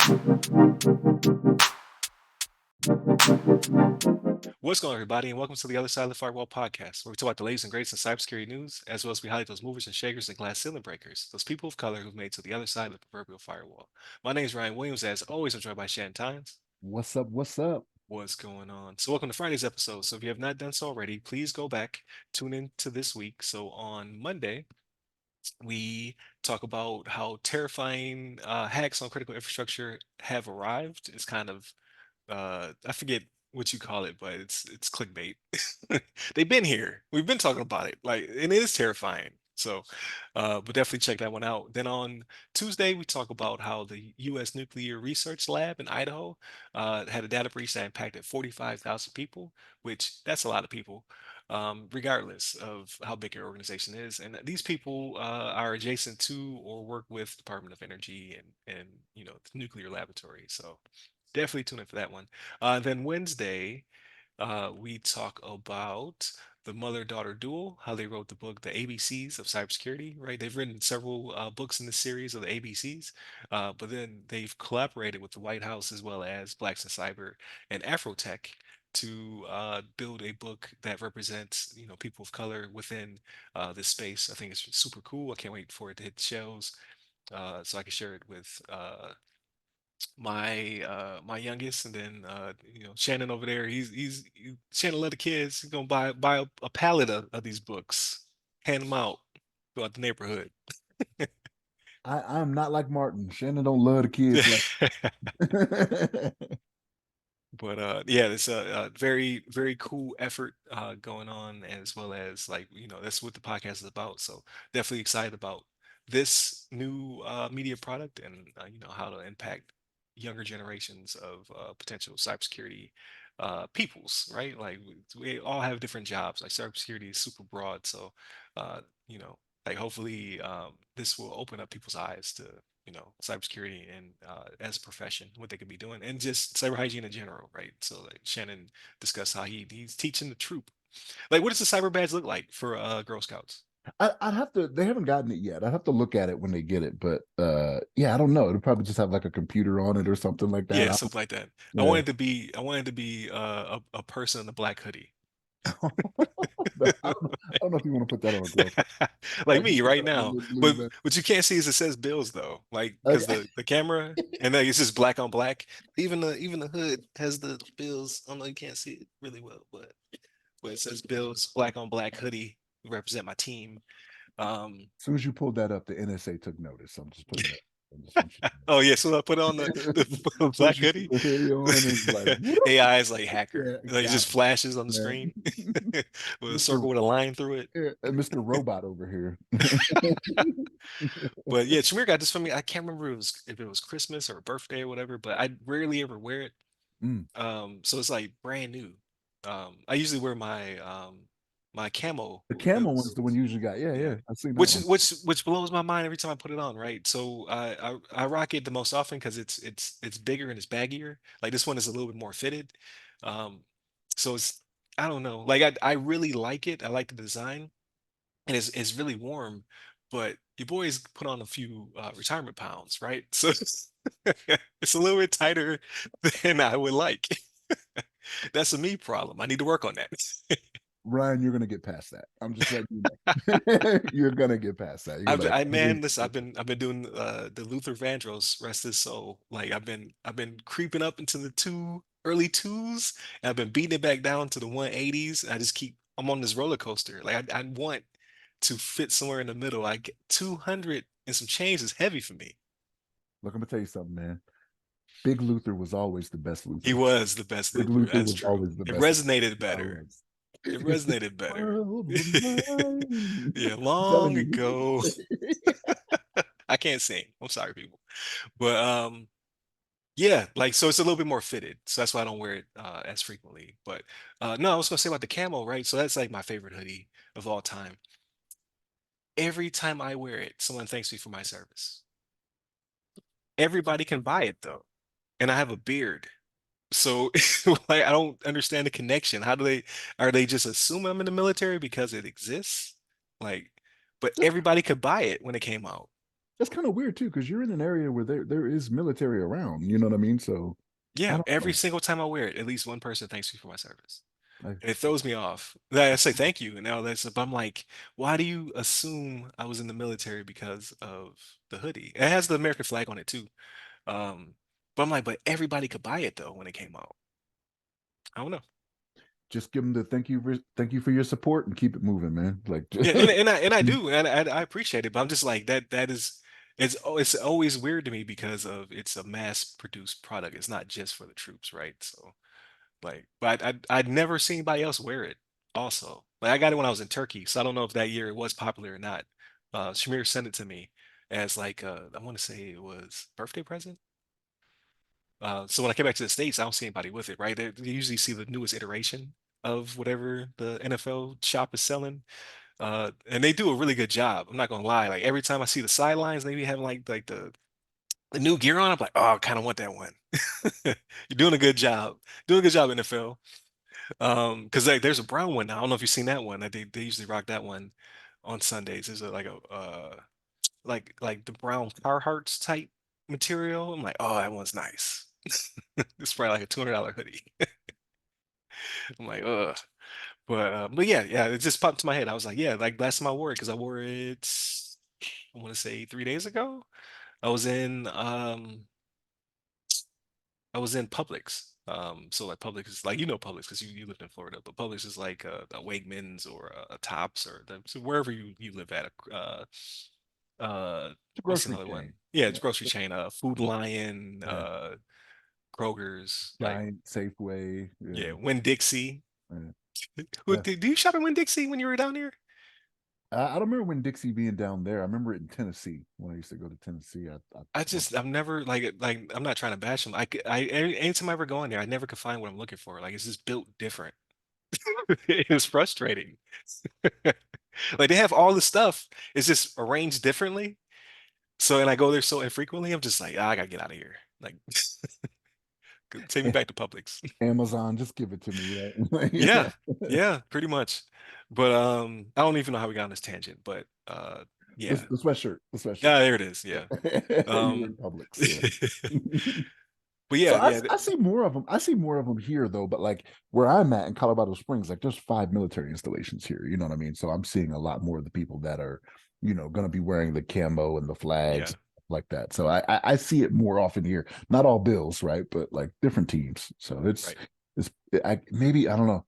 What's going on, everybody, and welcome to the other side of the Firewall podcast, where we talk about the latest and greatest in cybersecurity news, as well as we highlight those movers and shakers and glass ceiling breakers, those people of color who've made it to the other side of the proverbial firewall. My name is Ryan Williams. As always, I'm joined by Shannon Tynes. What's up? What's up? What's going on? So, welcome to Friday's episode. So, if you have not done so already, please go back, tune in to this week. So, on Monday, we talk about how terrifying hacks on critical infrastructure have arrived. It's kind of I forget what you call it, but it's clickbait. They've been here. We've been talking about it. Like, and it is terrifying. So, but definitely check that one out. Then on Tuesday, we talk about how the U.S. Nuclear Research Lab in Idaho had a data breach that impacted 45,000 people, which that's a lot of people, regardless of how big your organization is. And these people are adjacent to or work with Department of Energy and the nuclear laboratory. So definitely tune in for that one. Then Wednesday, we talk about the mother-daughter duel, how they wrote the book, The ABCs of Cybersecurity, right? They've written several books in the series of the ABCs, but then they've collaborated with the White House as well as Blacks in Cyber and Afrotech to build a book that represents, people of color within this space. I think it's super cool. I can't wait for it to hit shelves so I can share it with my youngest, and then Shannon over there. Shannon love the kids. He's gonna buy a pallet of these books, hand them out throughout the neighborhood. I'm not like Martin. Shannon don't love the kids like. But yeah, it's a very very cool effort going on, as well as, like, that's what the podcast is about. So definitely excited about this new media product, and how to impact younger generations of potential cybersecurity peoples, right? Like we all have different jobs. Like cybersecurity is super broad, so uh, you know, like hopefully this will open up people's eyes to cybersecurity and as a profession, what they could be doing, and just cyber hygiene in general, right? So like Shannon discussed how he's teaching the troop. Like, what does the cyber badge look like for Girl Scouts? I'd have to. They haven't gotten it yet. I'd have to look at it when they get it. But yeah, I don't know. It'll probably just have like a computer on it or something like that. Yeah, something like that. I Yeah. wanted to be I wanted to be a person in a black hoodie. I don't know if you want to put that on a girl. Like Like you me put right that on a now. little blue But vest. what you can't see is it says bills though. Like, because Okay. the camera, and then it's just black on black. Even the hood has the bills. I know you can't see it really well, but it says bills, black on black hoodie, represent my team. Um As soon as you pulled that up, the NSA took notice. I'm just putting that. I just want you oh yeah, so I put on to know. the As soon as black you put hoodie. the hoodie on, it's like, AI is like hacker. yeah, Like, it got just flashes on the it, screen man. with a Mr. circle with a line through it. Yeah, Mr. Robot over here. But yeah, Shamir got this for me. I can't remember if it was Christmas or a birthday or whatever, but I rarely ever wear it. Mm. So it's like brand new. I usually wear my camo The camel one's bills. the one you usually got. Yeah, Yeah. yeah. I've seen that Which one. which blows my mind every time I put it on, right? So I rock it the most often because it's bigger and it's baggier. Like, this one is a little bit more fitted. Um, so it's, I don't know. Like, I really like it. I like the design, and it's really warm, but your boys put on a few retirement pounds, right? So it's a little bit tighter than I would like. That's a me problem. I need to work on that. Ryan, you're gonna get past that. I'm just letting you know. You're gonna get past that. You're like, Man, listen, I've been doing the Luther Vandross, rest his soul. Like, I've been creeping up into the early twos, and I've been beating it back down to the 180s. I just I'm on this roller coaster. Like, I want to fit somewhere in the middle. Like, 200 and some change is heavy for me. look, I'm gonna tell you something, man. Big Luther was always the best He Luther. was the best Big Luther. Luther That's was true. always the It best. resonated better. Always. It If this resonated better. world were mine. Yeah, I'm telling long ago. you. I can't sing. I'm sorry, people. But yeah, like, so it's a little bit more fitted. So that's why I don't wear it as frequently. But no, I was gonna say about the camo, right? So that's like my favorite hoodie of all time. Every time I wear it, someone thanks me for my service. Everybody can buy it though. And I have a beard. So like, I don't understand the connection. How do they Are they just assuming I'm in the military because it exists? Like, but everybody could buy it when it came out. That's kind of weird too, because you're in an area where there is military around. You know what I mean? So I Yeah, don't every know. single time I wear it, at least one person thanks me for my service. I, And it throws me off. I say thank you, and now that's, but I'm like, why do you assume I was in the military because of the hoodie? It has the American flag on it too. Um, but I'm like, but everybody could buy it though when it came out. I don't know. just give them the thank you for your support and keep it moving, man. Like, Yeah, and I do, and I appreciate it, but I'm just like that is it's always weird to me because of it's a mass produced product. It's not just for the troops, right? So like, but I'd never seen anybody else wear it. Also, like I got it when I was in Turkey, so I don't know if that year it was popular or not. Shamir sent it to me as like I want to say it was birthday present. So when I came back to the States, I don't see anybody with it, right? They usually see the newest iteration of whatever the NFL shop is selling. And they do a really good job. I'm not gonna lie. Like every time I see the sidelines, they be having like the new gear on. I'm like, oh, I kind of want that one. You're doing a good job. Doing a good job, NFL. Because like there's a brown one now. I don't know if you've seen that one. They usually rock that one on Sundays. There's like a like the brown Carhartts type material. I'm like, oh, that one's nice. It's probably like a $200 hoodie. I'm like, ugh. But yeah, yeah, it just popped to my head. I was like, yeah, like last time I wore it because I wore it, I want to say 3 days ago. I was in um I was in Publix. So like Publix is like Publix because you lived in Florida, but Publix is like a Wegmans or a Tops or so wherever you live at. Uh, it's a what's grocery another chain. one? Yeah, it's Yeah. a grocery chain. Food Lion, Yeah. Kroger's, like Giant Safeway. yeah, Yeah. Winn-Dixie. Yeah. Who, Yeah. do you shop at Winn-Dixie when you were down here? I don't remember when Dixie being down there. I remember it in Tennessee when I used to go to Tennessee. I've never like I'm not trying to bash them. Anytime I ever go in there, I never could find what I'm looking for. Like it's just built different. It was frustrating. Like they have all the stuff. It's just arranged differently. So and I go there so infrequently, I'm just like, "Ah, I gotta get out of here. Like take me back to Publix." Amazon, just give it to me, right? Yeah, Yeah. yeah, pretty much. But I don't even know how we got on this tangent, but The, yeah. the sweatshirt, the sweatshirt. Yeah, there it is. Yeah. You were Um in Publix, yeah. but So yeah, I, yeah, I see more of them. I see more of them here though, but like where I'm at in Colorado Springs, like there's 5 military installations here. You know what I mean? So I'm seeing a lot more of the people that are, going to be wearing the camo and the yeah, flags like that. So I see it more often here. Not all Bills, right? But like different teams. So right. it's maybe I don't know.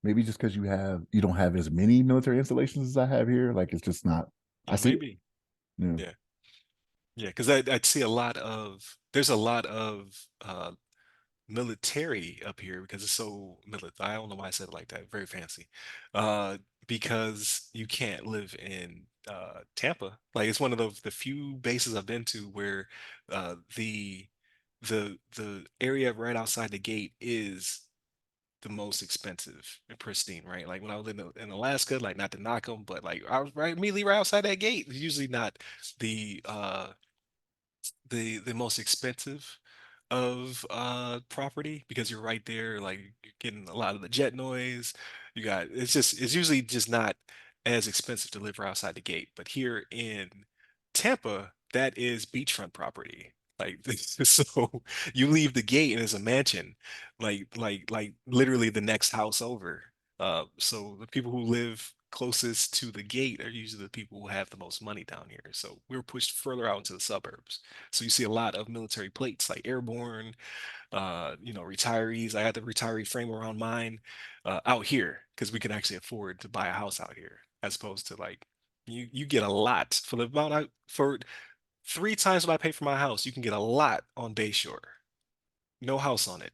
Maybe just because you don't have as many military installations as I have here. Like it's just not. I see it. Maybe. Yeah. Yeah. Yeah, because I'd see a lot of there's a lot of military up here because it's so military. I don't know why I said it like that. Very fancy. Uh, because you can't live in Tampa. Like it's one of the few bases I've been to where the the area right outside the gate is the most expensive and pristine, right? Like when I was in Alaska, like not to knock them, but like I was right immediately right outside that gate. It's usually not the the most expensive of property because you're right there, like you're getting a lot of the jet noise. You got it's usually just not as expensive to live right outside the gate. But here in Tampa, that is beachfront property. Like so you leave the gate and it's a mansion, like literally the next house over. So the people who live closest to the gate are usually the people who have the most money down here. So we were pushed further out into the suburbs. So you see a lot of military plates like airborne, retirees. I had the retiree frame around mine out here because we can actually afford to buy a house out here as opposed to like you get a lot for the amount for 3 times what I pay for my house. You can get a lot on Bayshore. No house on it.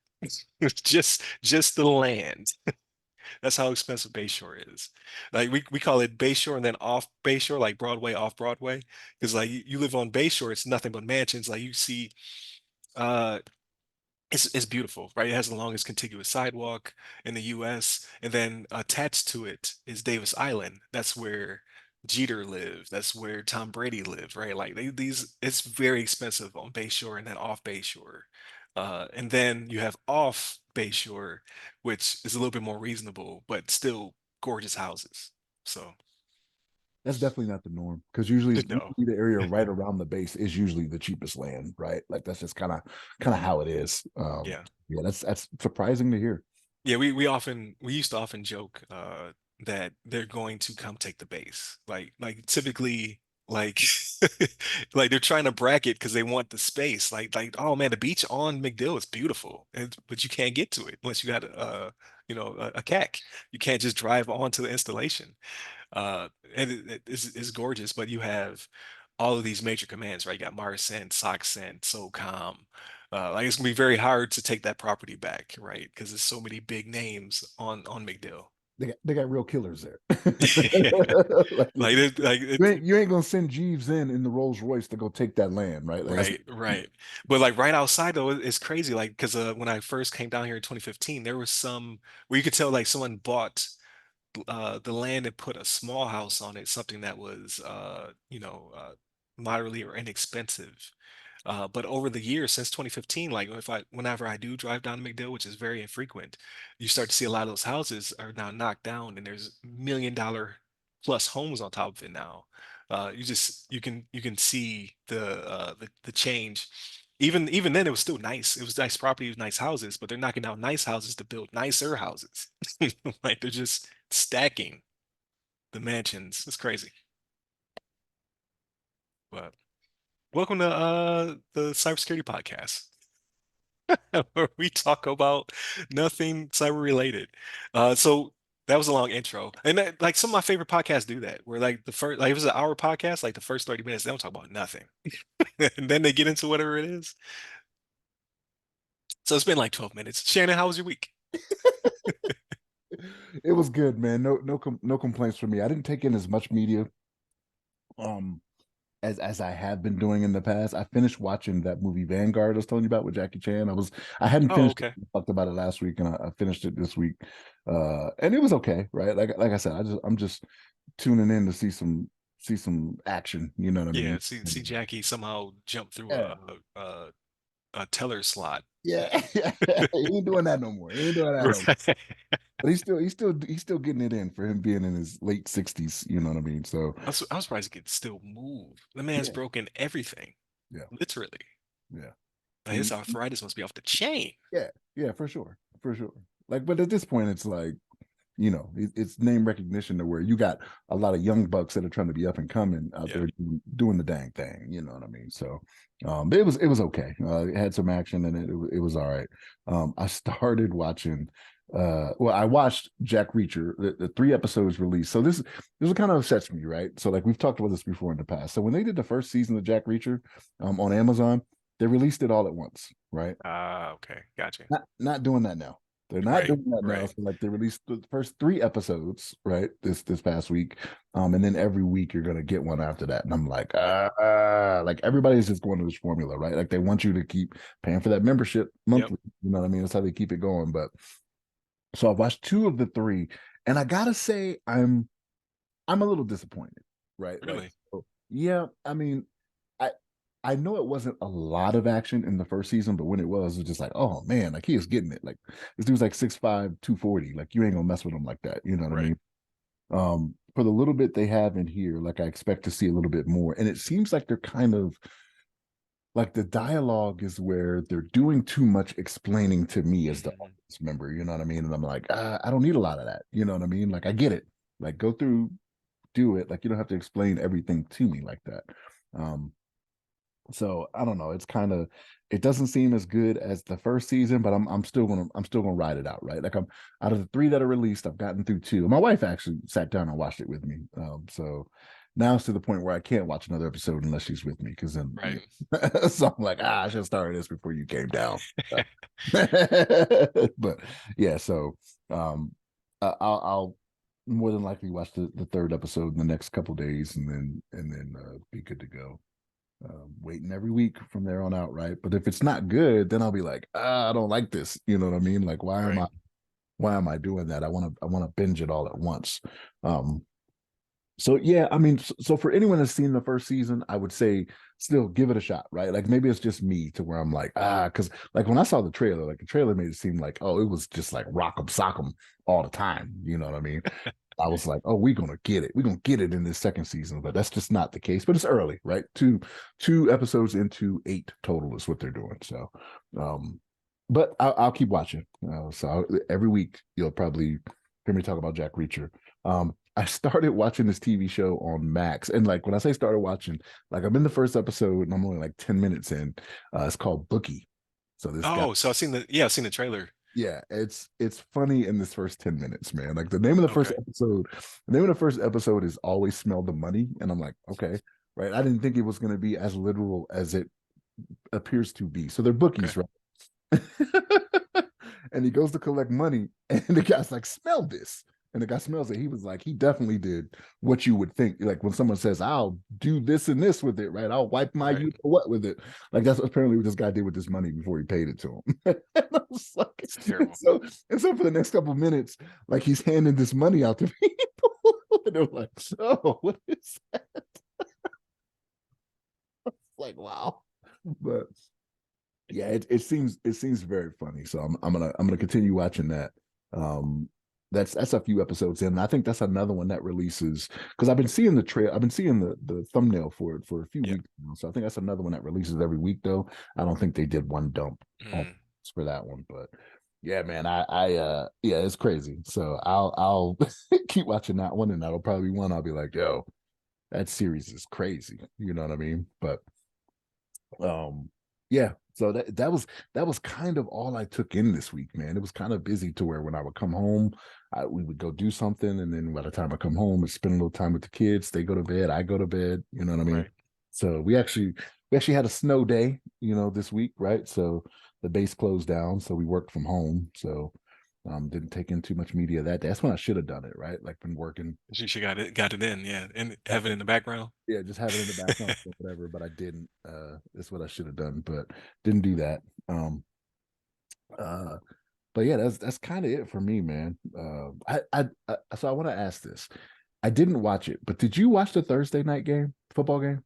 Just the land. That's how expensive Bayshore is. Like we call it Bayshore and then off Bayshore, like Broadway, off Broadway. Because like you live on Bayshore, it's nothing but mansions. Like you see uh it's beautiful, right? It has the longest contiguous sidewalk in the US. And then attached to it is Davis Island. That's where Jeter lived. That's where Tom Brady lived, right? Like these, it's very expensive on Bayshore and then off Bayshore. And then you have off Bayshore, which is a little bit more reasonable, but still gorgeous houses. So That's definitely not the norm because usually, No. the area right around the base is usually the cheapest land, right? Like that's just kind of how it is. Yeah. Yeah, that's surprising to hear. Yeah, we used to often joke that they're going to come take the base. Like typically like like they're trying to bracket because they want the space. Like oh man, the beach on McDill is beautiful, but you can't get to it unless you got a CAC. You can't just drive onto the installation. And it's gorgeous, but you have all of these major commands, right? You got Marcent, SOCCENT, SOCOM. Like it's gonna be very hard to take that property back, right? Because there's so many big names on McDill. They got real killers there. Yeah. Like Like it, like you it, ain't gonna send Jeeves in the Rolls Royce to go take that land, right? Like that's right, right. But like right outside though, it's crazy. Like because when I first came down here in 2015, there was some where you could tell like someone bought the land and put a small house on it, something that was moderately or inexpensive. But over the years since 2015, like whenever I do drive down to McDill, which is very infrequent, you start to see a lot of those houses are now knocked down, and there's $1 million plus homes on top of it now. You can see the change. Even then, it was still nice. It was nice property, it was nice houses, but they're knocking down nice houses to build nicer houses. Like they're just stacking the mansions. It's crazy. But welcome to the Cybersecurity Podcast, where we talk about nothing cyber related. So that was a long intro, and like some of my favorite podcasts do that, where like the first, like if it's an hour podcast, like the first 30 minutes they don't talk about nothing, and then they get into whatever it is. So it's been like 12 minutes. Shannon, how was your week? it was good, man. No complaints from me. I didn't take in as much media um as I have been doing in the past. I finished watching that movie Vanguard I was telling you about with Jackie Chan. I hadn't Oh, finished it. okay. I talked about it last week, and I finished it this week. And it was okay, right? Like I said, I'm just tuning in to see some action. You know what I Yeah, mean? see Jackie somehow jump through Yeah, a teller slot. yeah. He ain't doing that no more. He ain't doing that no more. Right. But he's still getting it in for him being in his late 60s. You know what I mean? So I'm surprised he could still move. The man's yeah, broken everything, yeah, literally. yeah. Like, his He arthritis must be off the chain. yeah, yeah, for sure, for sure. Like, but at this point, it's like it's name recognition to where you got a lot of young bucks that are trying to be up and coming out Yeah, there doing the dang thing. You know what I mean? So, it was okay. It had some action and it was all right. I started watching. Well, I watched Jack Reacher. The 3 episodes released. So this kind of upsets me, right? So like we've talked about this before in the past. So when they did the first season of Jack Reacher, on Amazon, they released it all at once, right? okay, gotcha. Not doing that now. They're not Right, doing that now. right. So like they released the first 3 episodes, right? This past week. And then every week you're gonna get one after that. And I'm like everybody's just going to this formula, right? Like they want you to keep paying for that membership Yep. monthly. You know what I mean? That's how they keep it going. But so I've watched 2 of the 3, and I gotta say I'm a little disappointed, right? Like, Really. so, yeah, I mean, I I know it wasn't a lot of action in the first season, but when it was just like, oh man, like he is getting it. Like this dude's like 6'5", 240. Like you ain't gonna mess with him like that. You know what I Right. mean? For the little bit they have in here, like I expect to see a little bit more. And it seems like they're kind of like the dialogue is where they're doing too much explaining to me as the Hmm. audience member, you know what I mean? And I'm like, I don't need a lot of that. You know what I mean? Like I get it. Like go through, do it. Like you don't have to explain everything to me like that. Um, so I don't know. It's kind of it doesn't seem as good as the first season, but I'm still gonna ride it out, right? Like I'm out of the 3 that are released, I've gotten through 2. My wife actually sat down and watched it with me. So now it's to the point where I can't watch another episode unless she's with me, because then Right. so I'm like, I should have started this before you came down. But yeah, so I'll more than likely watch the 3rd episode in the next couple days, and then be good to go. Waiting every week from there on out, right? But if it's not good, then I'll be like, I don't like this. You know what I mean? Like, Right. why am I doing that? I want to binge it all at once. Um, so yeah, I mean, so for anyone that's seen the first season, I would say still give it a shot, right? Like maybe it's just me to where I'm like, because like when I saw the trailer, like the trailer made it seem like, oh, it was just like rock'em sock'em all the time. You know what I mean? I was like, oh, we're gonna get it. We're gonna get it in this second season, but that's just not the case. But it's early, right? Two episodes into 8 total is what they're doing. So, um, but I'll keep watching. Every week you'll probably hear me talk about Jack Reacher. I started watching this TV show on Max, and like when I say started watching, like I'm in the first episode and I'm only like 10 minutes in. It's called Bookie. So this guy, Oh, so I've seen the trailer. yeah, it's funny in this first 10 minutes, man. Like the name of the first Okay. episode, the name of the first episode is Always Smell the Money. And I'm like, okay, right. I didn't think it was going to be as literal as it appears to be. So they're Okay. bookies, right? And he goes to collect money, and the guy's like, smell this. And the guy smells it. He was like, he definitely did what you would think. Like when someone says, I'll do this and this with it, right? I'll wipe my Right. you know what with it. Like that's apparently what this guy did with this money before he paid it to him. And I was like, It's and terrible. so and so for the next couple of minutes, like he's handing this money out to people. And they're like, oh, what is that? Like, wow. But yeah, it seems very funny. So I'm gonna continue watching that. Um, that's a few episodes in. And I think that's another one that releases because I've been seeing the trail. I've been seeing the thumbnail for it for a few Yeah. weeks now. So I think that's another one that releases every week. Though I don't think they did one dump on Mm. for that one. But yeah, man, yeah, it's crazy. So I'll keep watching that one, and that'll probably be one I'll be like, yo, that series is crazy. You know what I mean? But yeah, so that was kind of all I took in this week, man. It was kind of busy to where when I would come home, we would go do something, and then by the time I come home, I spend a little time with the kids. They go to bed, I go to bed. You know what I mean? Right. So we actually had a snow day, this week, right? So the base closed down, so we worked from home. So didn't take in too much media that day. That's when I should have done it, right? Like been working. She got it in, yeah, and have it in the background. Yeah, just have it in the background or whatever, but I didn't. That's what I should have done, but didn't do that. Uh but yeah, that's kind of it for me, man. So I want to ask this. I didn't watch it, but did you watch the Thursday night game, football game?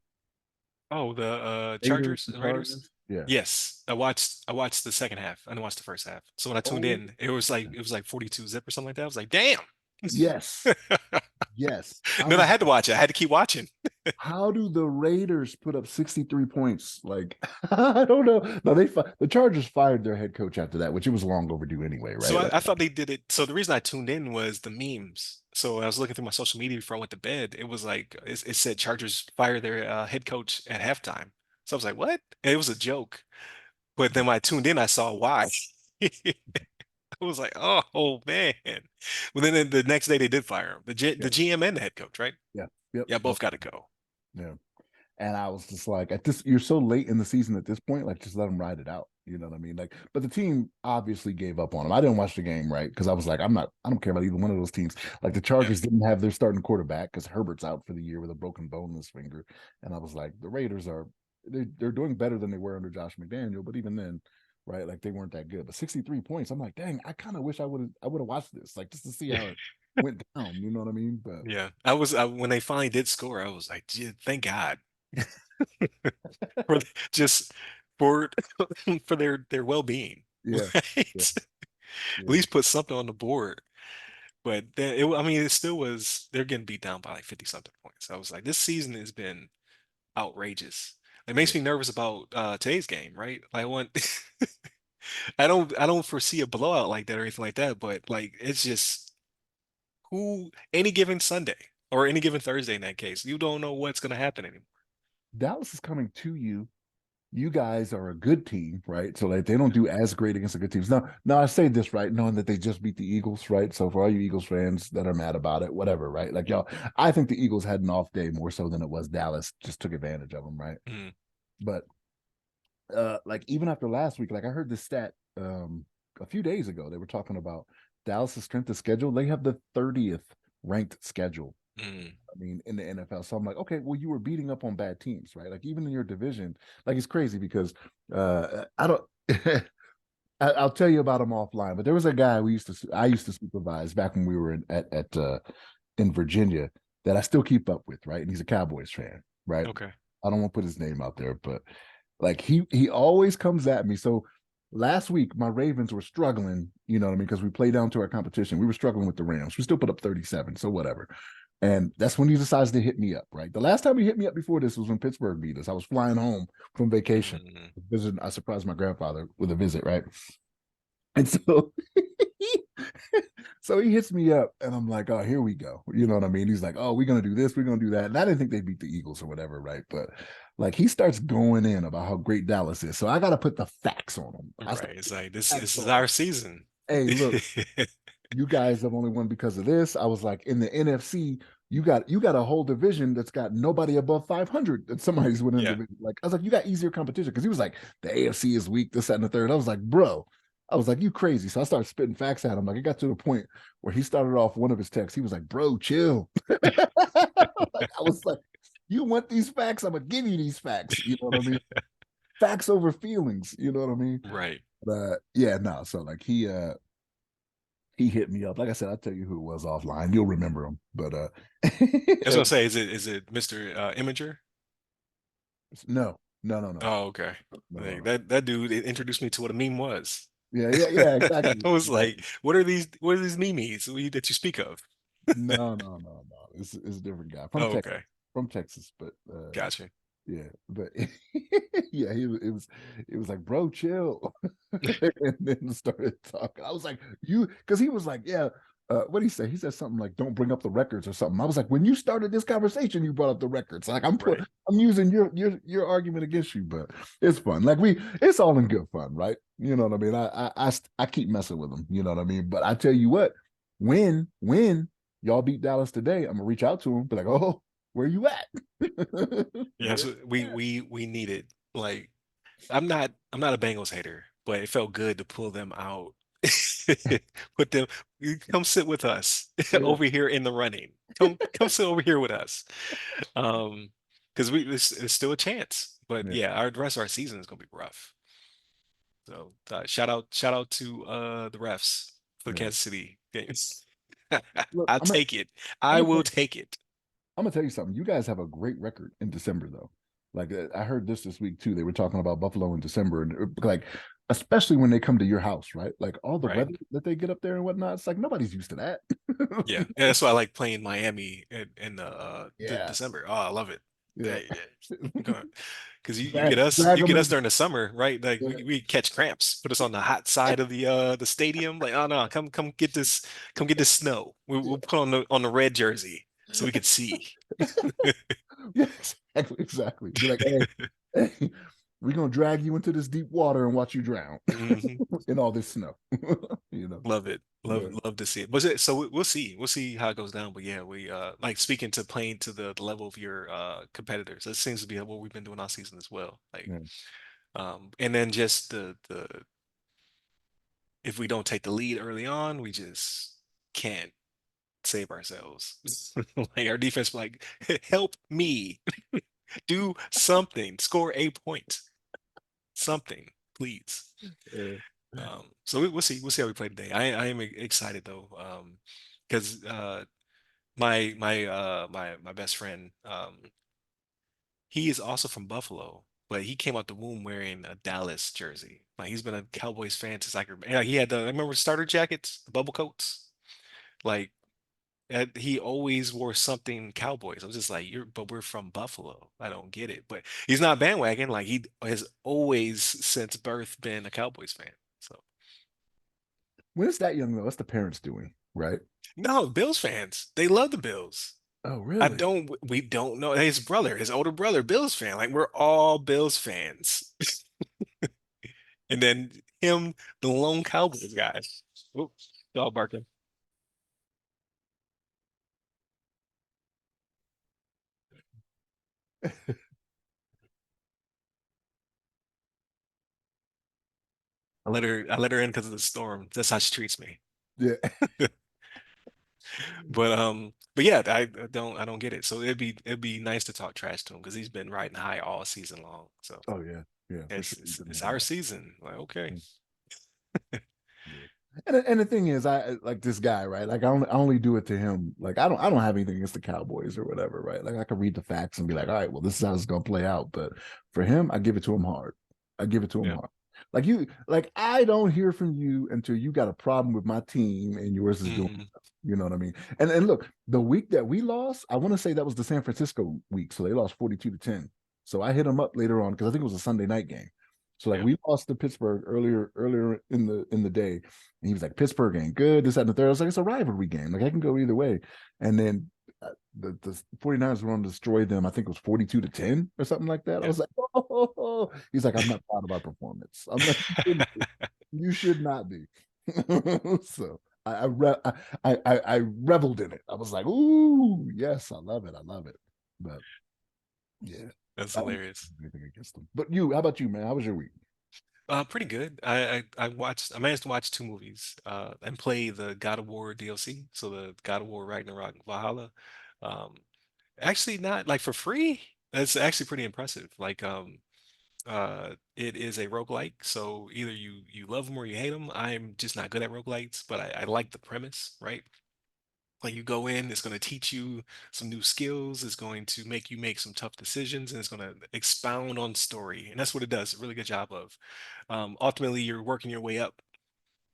Oh, the Raiders Chargers and and Raiders. Chargers? Yeah. Yes, I watched the second half. I didn't watch the first half. So when I tuned Oh, in, it was like 42 zip or something like that. I was like, damn. yes. Yes. I Then I was had to watch it. I had to keep watching. how do the Raiders put up 63 points? Like, I don't know. No, the Chargers fired their head coach after that, which it was long overdue anyway, So right? I, Like, I thought they did it. So the reason I tuned in was the memes. So I was looking through my social media before I went to bed. It was like it said Chargers fire their head coach at halftime. So I was like, what? And it was a joke. But then when I tuned in, I saw why. I was like, oh man. Well, then the next day they did fire him. The yeah, GM and the head coach, right? yeah, yep, Yeah, both, both got to go. yeah. And I was just like, at this, you're so late in the season at this point, like just let them ride it out. You know what I mean? Like, but the team obviously gave up on him. I didn't watch the game, right? Because I was like, I don't care about either one of those teams. Like the Yeah. Chargers didn't have their starting quarterback because Herbert's out for the year with a broken bone in his finger. And I was like, the Raiders they're doing better than they were under Josh McDaniel, but even then, right, like they weren't that good. But 63 points, I'm like, dang, I kind of wish I would have watched this, like just to see how it went down. You know what I mean? But Yeah. When they finally did score, I was like, "Gee, thank God for just for for their well-being, yeah, yeah, right? At yeah, least put something on the board. But then I mean, it still was, they're getting beat down by like 50 something points. I was like, this season has been outrageous. It makes yeah. me nervous about today's game, right? I want I don't foresee a blowout like that or anything like that, but like it's just who any given Sunday or any given Thursday in that case, you don't know what's gonna happen anymore. Dallas is coming to you. You guys are a good team, right? So like they don't do as great against the good teams. Now I say this right, knowing that they just beat the Eagles, right? So for all you Eagles fans that are mad about it, whatever, right? Like y'all, I think the Eagles had an off day more so than it was Dallas just took advantage of them, right? Mm, But like even after last week, like I heard this stat a few days ago, they were talking about Dallas's strength of schedule. They have the 30th ranked schedule. mm. I mean, in the NFL. So I'm like, okay, well, you were beating up on bad teams, right? Like even in your division, like it's crazy because I don't. I'll tell you about him offline, but there was a guy I used to supervise back when we were in Virginia that I still keep up with, right? And he's a Cowboys fan, right? Okay. I don't want to put his name out there, but like he always comes at me. So last week my Ravens were struggling, you know what I mean? Because we played down to our competition. We were struggling with the Rams. We still put up 37, so whatever. And that's when he decides to hit me up, right? The last time he hit me up before this was when Pittsburgh beat us. I was flying home from vacation. Mm, I surprised my grandfather with a visit, right? And so so he hits me up and I'm like, oh, here we go. You know what I mean? He's like, oh, we're gonna do this, we're gonna do that. And I didn't think they beat the Eagles or whatever, right? But like he starts going in about how great Dallas is. So I gotta put the facts on him. I start right. It's like facts this is on him. our season. Hey, look, you guys have only won because of this. I was like, in the NFC, you got a whole division that's got nobody above 500 that somebody's winning Yeah. division. Like, I was like, you got easier competition because he was like, the AFC is weak, this, that, and the third. I was like, bro, I was like, you crazy. So I started spitting facts at him. Like, it got to the point where he started off one of his texts. He was like, bro, chill. Like, I was like, you want these facts? I'm gonna give you these facts. You know what I mean? Facts over feelings. You know what I mean? Right. But yeah, no. So like he hit me up. Like I said, I'll tell you who it was offline. You'll remember him. But I was gonna say, is it Mr. Imager? no, no, no, no, Oh, okay. no, no, Like, no. that dude introduced me to what a meme was. Yeah, yeah, yeah, exactly. I was like, Exactly. what are these memes that you speak of? No, no, no, no. It's a different guy Oh, okay. From Texas, but Gotcha. yeah, but yeah, it was like, bro, chill. And then started talking. I was like, you, because he was like, yeah. What did he say? He said something like, "Don't bring up the records" or something. I was like, when you started this conversation, you brought up the records. Like, Right. I'm using your argument against you, but it's fun. Like it's all in good fun, right? You know what I mean? I keep messing with them. You know what I mean? But I tell you what, when y'all beat Dallas today, I'm gonna reach out to him, be like, oh, where you at? Yes, Where? we need it. Like, I'm not a Bengals hater, but it felt good to pull them out. Put them you come sit with us Yeah, over here in the running. Come sit over here with us. Um, because it's still a chance. But yeah, yeah, our the rest of our season is gonna be rough. So shout out to the refs for the yeah. Kansas City games. Look, I'll take it. I'm I gonna tell will you, take it. I'm gonna tell you something. You guys have a great record in December, though. Like I heard this week too. They were talking about Buffalo in December, and like especially when they come to your house, right? Like all the Right. weather that they get up there and whatnot. It's like nobody's used to that. Yeah. And that's why I like playing Miami in the Yeah, December. Oh, I love it. yeah. Hey, because you Drag them get us in. during the summer, right? Like Yeah, we catch cramps, put us on the hot side of the stadium. Like, oh no, come get this snow. We'll put on the red jersey so we could see. yeah, exactly, exactly. Be like, hey, we're gonna drag you into this deep water and watch you drown Hmm. in all this snow. You know. Love it. Yeah, Love to see it. But so we'll see. We'll see how it goes down. But yeah, we like speaking to playing to the level of your competitors. That seems to be what we've been doing all season as well. Like yeah. and then just the if we don't take the lead early on, we just can't save ourselves. Like our defense like help me. Do something. Score a point. Something, please. Yeah. So we'll see. We'll see how we play today. I am excited though. Because my best friend, he is also from Buffalo, but he came out the womb wearing a Dallas jersey. Like he's been a Cowboys fan since he had the I remember starter jackets, the bubble coats. Like he always wore something Cowboys. I was just like, but we're from Buffalo. I don't get it. But he's not bandwagon. Like he has always since birth been a Cowboys fan. So When it's that young though, what's the parents doing, right? no, Bills fans. They love the Bills. Oh, really? We don't know his brother, his older brother, Bills fan. Like we're all Bills fans. And then him, the lone Cowboys guy. Oops, dog barking. I let her in because of the storm. That's how she treats me. Yeah. But yeah, I don't get it. So it'd be nice to talk trash to him because he's been riding high all season long. So Oh yeah, yeah, for sure. You've been it's on our that. season. Like, okay. Yeah, yeah. And the thing is, I like this guy, right? Like I only do it to him. Like I don't have anything against the Cowboys or whatever, right? Like I could read the facts and be like, all right, well, this is how it's gonna play out. But for him, I give it to him hard. I give it to him Yeah. hard. Like I don't hear from you until you got a problem with my team and yours is doing Hmm. stuff. You know what I mean? And look, the week that we lost, I want to say that was the San Francisco week. So they lost 42-10. So I hit them up later on because I think it was a Sunday night game. So like Yeah, we lost to Pittsburgh earlier in the day. And he was like, Pittsburgh ain't good, this, that, and the third. I was like, it's a rivalry game. Like I can go either way. And then the 49ers were going to destroy them. I think it was 42-10 or something like that. I yeah. was like, oh, he's like, I'm not proud of our performance. I'm like, you should not be. So I reveled in it. I was like, ooh, yes, I love it. I love it. But yeah, That's I don't hilarious. have anything against them. But you, how about you, man? How was your week? Pretty good. I managed to watch two movies, and play the God of War DLC. So the God of War Ragnarok Valhalla. Um, Actually not like for free. That's actually pretty impressive. Like, it is a roguelike, so either you love them or you hate them. I'm just not good at roguelikes, but I like the premise, right? Like you go in, it's going to teach you some new skills, it's going to make you make some tough decisions, and it's going to expound on story. And that's what it does a really good job of. Ultimately, you're working your way up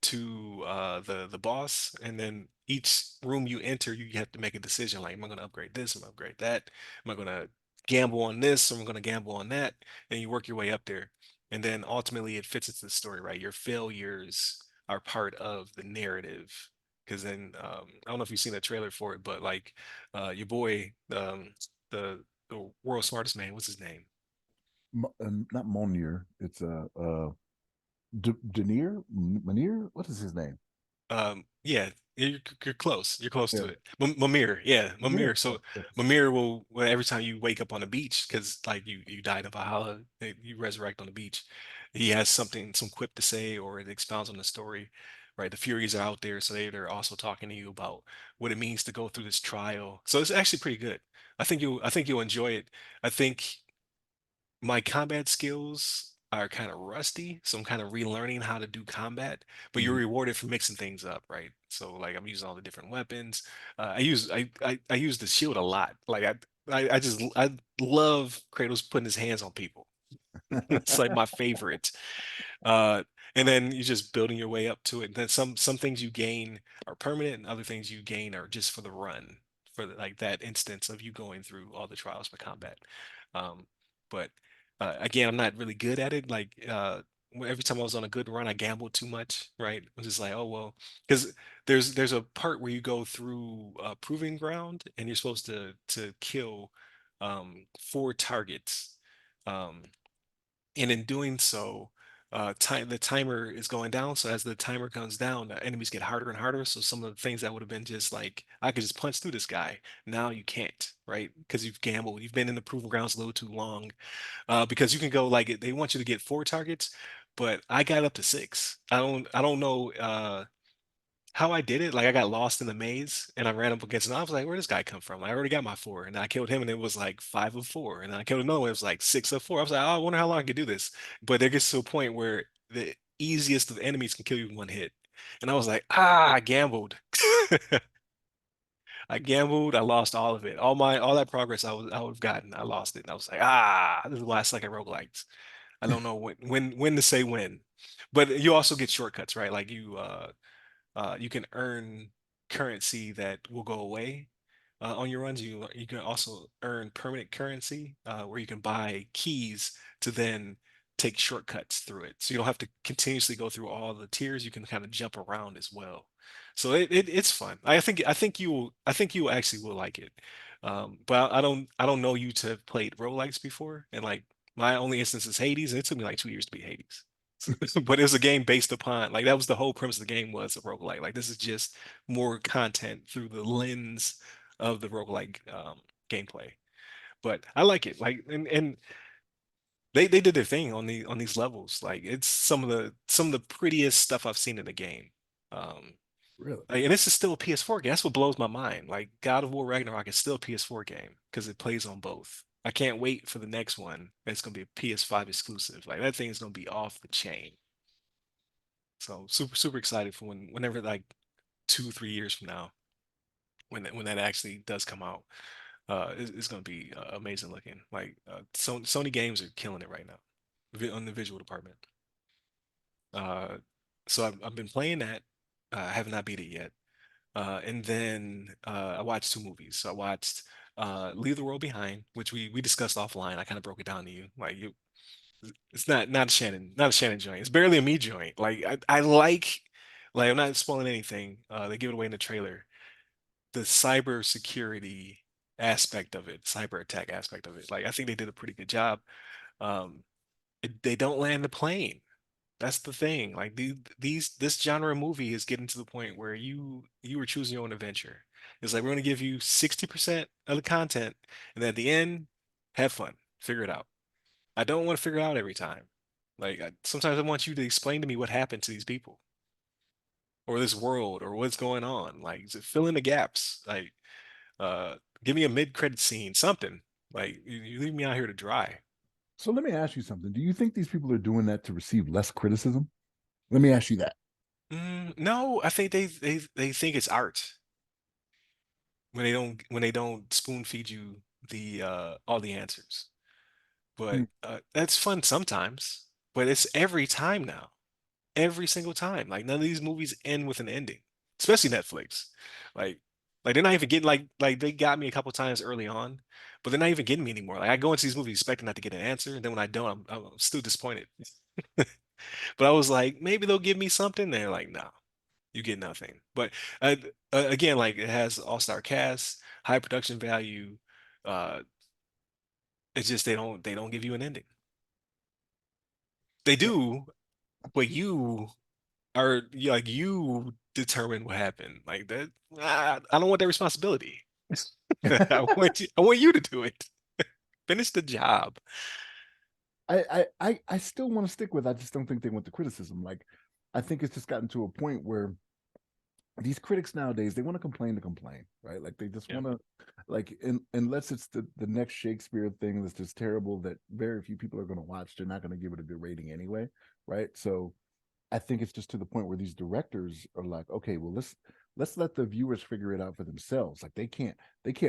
to the boss, and then each room you enter, you have to make a decision like, am I going to upgrade this? Am I going to upgrade that? Am I going to gamble on this? Or am I going to gamble on that? And you work your way up there, and then ultimately it fits into the story, right? Your failures are part of the narrative. Because then, I don't know if you've seen the trailer for it, but like, your boy, the world's smartest man, what's his name? Not Monier. It's Denier, Manier. What is his name? Yeah, you're close. You're close Yeah, to it. Mimir, yeah, Manier. Mimir. So Yes, yes. Mimir will, well, every time you wake up on the beach, because like you died in Valhalla, you resurrect on the beach. He has something, some quip to say, or it expounds on the story, right? The Furies are out there, so they're also talking to you about what it means to go through this trial. So it's actually pretty good. I think you'll enjoy it. I think my combat skills are kind of rusty, so I'm kind of relearning how to do combat. But you're Mhm. rewarded for mixing things up, right? So like I'm using all the different weapons. I use the shield a lot. Like I love Kratos putting his hands on people. It's like my favorite. Uh, and then you're just building your way up to it. And then some things you gain are permanent, and other things you gain are just for the run, for like that instance of you going through all the trials for combat. Um, but again, I'm not really good at it. Like, every time I was on a good run, I gambled too much, right? I was just like, oh well, because there's a part where you go through proving ground, and you're supposed to kill, four targets. Um, and in doing so, the timer is going down. So as the timer comes down, the enemies get harder and harder. So some of the things that would have been just like, I could just punch through this guy, now you can't, right? Because you've gambled, you've been in the proving grounds a little too long. Because you can go like, they want you to get four targets, but I got up to six. I don't know. How I did it, like I got lost in the maze and I ran up against him. I was like, where did this guy come from? I already got my four, and I killed him, and it was like five of four. And then I killed another one, it was like six of four. I was like, oh, I wonder how long I could do this. But there gets to a point where the easiest of enemies can kill you in one hit. And I was like, I gambled. I gambled, I lost all of it. All that progress I would have gotten, I lost it. And I was like, this is why I suck at roguelikes. I don't know when to say when. But you also get shortcuts, right? Like you can earn currency that will go away on your runs. You can also earn permanent currency, where you can buy keys to then take shortcuts through it. So you don't have to continuously go through all the tiers. You can kind of jump around as well. So it's fun. I think you actually will like it. But I don't know you to have played roguelikes before, and like my only instance is Hades, and it took me like 2 years to beat Hades. But it was a game based upon, like, that was the whole premise of the game, was a roguelike. Like this is just more content through the lens of the roguelike gameplay. But I like it. Like, and they did their thing on these levels. Like it's some of the prettiest stuff I've seen in the game. Um Really? and this is still a PS4 game. That's what blows my mind. Like God of War Ragnarok is still a PS4 game because it plays on both. I can't wait for the next one. It's gonna be a PS5 exclusive. Like that thing is gonna be off the chain. So super excited for whenever, like 2 3 years from now, when that actually does come out. It's going to be amazing looking. Like, Sony games are killing it right now, on the visual department. Uh, so I've been playing that. I have not beat it yet. And then I watched two movies. So I watched Leave the World Behind, which we discussed offline. I kind of broke it down to you. It's not a Shannon joint. It's barely a me joint. I like I'm not spoiling anything. They give it away in the trailer. The cyber security aspect of it, cyber attack aspect of it. Like I think they did a pretty good job. Um, they don't land the plane. That's the thing. Like this genre of movie is getting to the point where you are choosing your own adventure. It's like we're gonna give you 60% of the content, and then at the end, have fun, figure it out. I don't want to figure it out every time. Sometimes I want you to explain to me what happened to these people or this world or what's going on. Like fill in the gaps. Uh, give me a mid-credit scene, something. Like you leave me out here to dry. So let me ask you something. Do you think these people are doing that to receive less criticism? Let me ask you that. No, I think they think it's art when they don't spoon feed you the all the answers. But Hmm. that's fun sometimes. But it's every time now. Every single time. Like none of these movies end with an ending, especially Netflix. Like, like they're not even getting like they got me a couple times early on, but they're not even getting me anymore. Like I go into these movies expecting not to get an answer, and then when I don't, I'm still disappointed. But I was like, maybe they'll give me something. They're like, no, you get nothing. But uh, again, like it has all-star cast, high production value. Uh, it's just they don't give you an ending. They do, but you determine what happened. Like that, I don't want that responsibility. I want you to do it. Finish the job. I still want to stick with. I just don't think they want the criticism. Like, I think it's just gotten to a point where these critics nowadays they want to complain, right? Like they just Yeah. want to, like, unless it's the next Shakespeare thing that's just terrible that very few people are going to watch, they're not going to give it a good rating anyway, right? So I think it's just to the point where these directors are like, okay, well, let's let the viewers figure it out for themselves. Like they can't